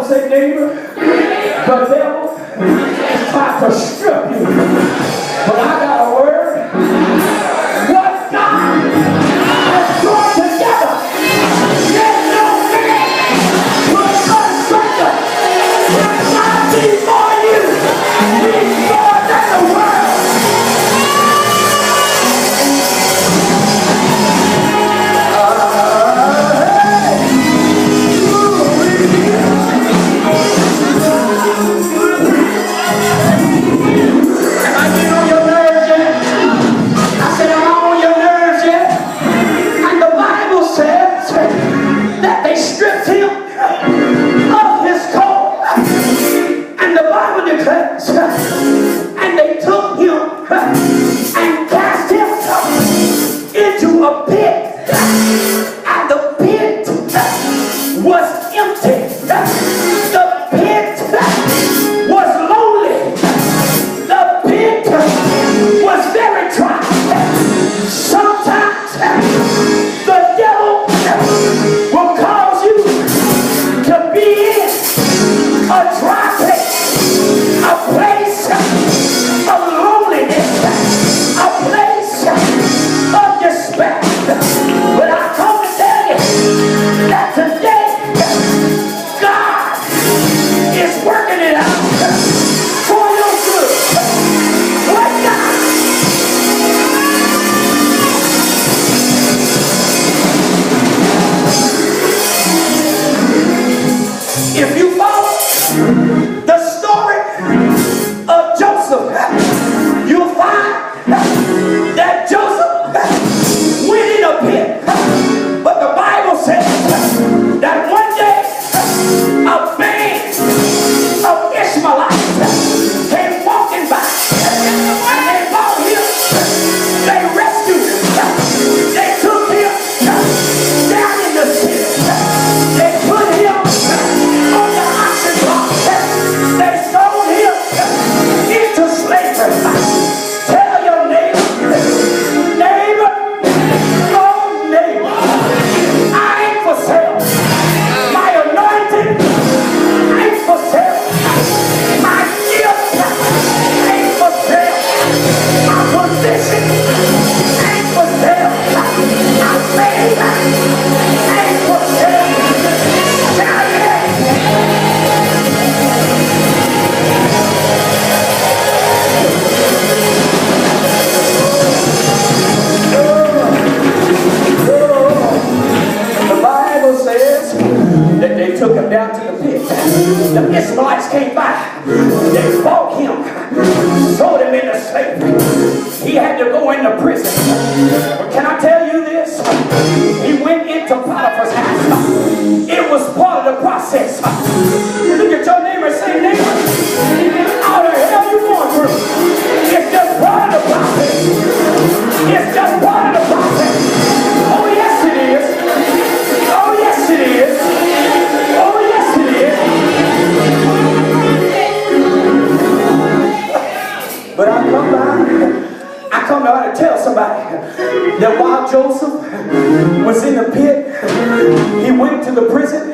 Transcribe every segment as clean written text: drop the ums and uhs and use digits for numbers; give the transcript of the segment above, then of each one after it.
Bible say, neighbor, the devil is trying to strip you. But I got a word. What God has brought together, let no man put asunder. If God be for you, he's more than the world. And they took him and cast him into a pit, and the pit was empty. The pit was lonely. The pit was very dry. Sometimes the devil will cause you to be in a dry place, a place of loneliness, a place of despair. But I come to tell you that today God is working it out for your good. What God? If you follow the story of Joseph, you'll find that Joseph went in a pit. But the Bible says that one day a band of Ishmaelites came walking by, and they brought him, they rescued him, they took him down in the city, they put him on the auction block, they sold him into slavery. Tell your neighbor, neighbor, oh neighbor, I ain't for sale. My anointing ain't for sale. My gift ain't for sale. My position ain't for sale. My faith ain't for sale. Tell you. The Bible says that they took him down to the pit. The Ishmaelites came by. They bought him, sold him into slavery. He had to go into prison. But can I tell you this? He went into Potiphar's house. It was part of the process. Look at your neighbor and say, neighbor, all the hell you going through, it's just part of the process. It's just part of the process. Oh yes it is. Oh yes it is. Oh yes it is. But I come by to tell somebody that while Joseph was in the pit, he went to the prison,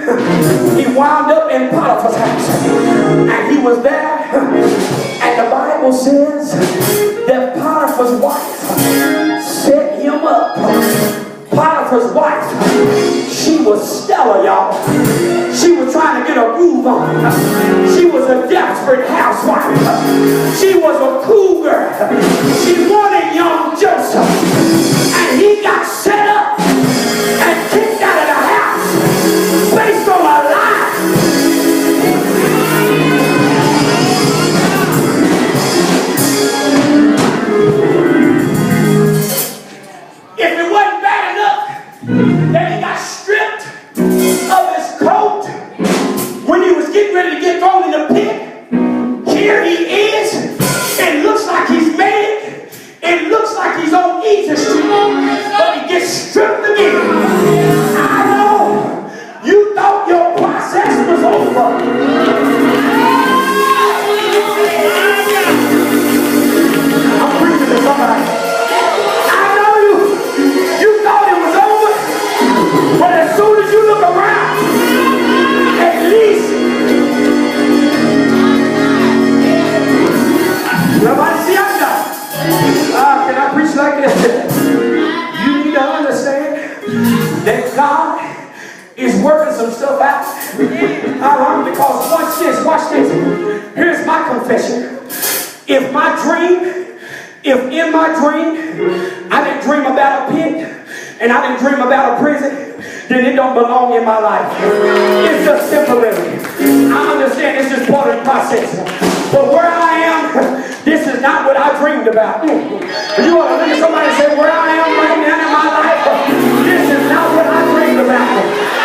he wound up in Potiphar's house, and he was there, and the Bible says that Potiphar's wife set him up. Potiphar's wife, she was stellar, y'all. She was trying to get a groove on. She was a desperate housewife. She was a cougar. She wanted young Joseph. And he got set up and kicked out of the house based on a lie. If it wasn't bad enough that he got stripped of his coat when he was getting ready to get thrown in the pit, here he is. It looks like he's made it. It looks like he's on easy street, but he gets stripped again. I know you thought your process was over. I'm preaching to somebody. But as soon as you look around, at least Because watch this. Here's my confession. If in my dream, I didn't dream about a pit, and I didn't dream about a prison, then it don't belong in my life. It's just temporary. I understand it's just part of the process. But where I am, this is not what I dreamed about. You ought to look at somebody and say, where I am right now in my life, this is not what I dreamed about.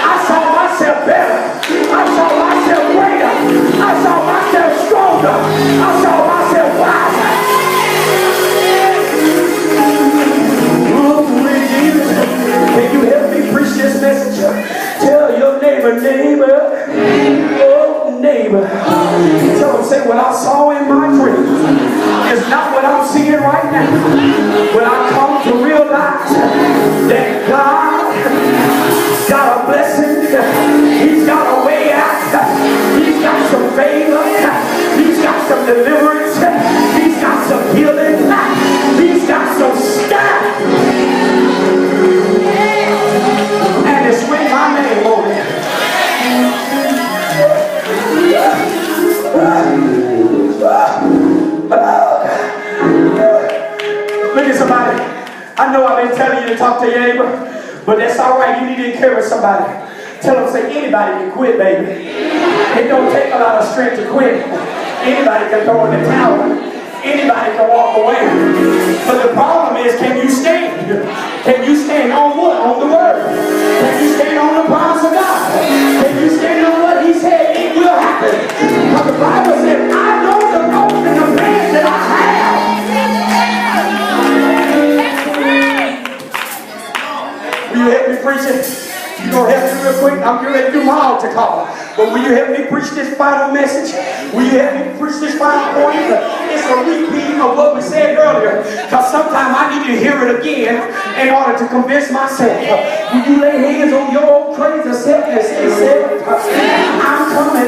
I saw myself better. I saw myself greater. I saw myself stronger. I saw myself wiser. Can you help me preach this message? Tell your neighbor, oh neighbor. Tell them, say, what I saw in my dreams is not what I'm seeing right now. When I come to realize that God got a blessing, He's got a way out, He's got some favor, He's got some deliverance, He's got some healing, He's got some stuff. And it's with my name on it. Look at somebody. I know I've been telling you to talk to your neighbor, but that's all right. You need to encourage somebody. Tell them, say, anybody can quit, baby. It don't take a lot of strength to quit. Anybody can throw in the towel. Anybody can walk away. But the problem is, can you stand? Can you stand on what? On the word. Can you stand on the promise of God? Can you stand on what He said? It will happen. But the Bible said, I know the thoughts and the plans that I have. Will you help me preach it? You're going to help me real quick? I'm getting ready to do my altar call. But will you help me preach this final message? Will you help me preach this final point? It's a repeat of what we said earlier. Because sometimes I need to hear it again in order to convince myself. Will you lay hands on your old crazy self and say, I'm coming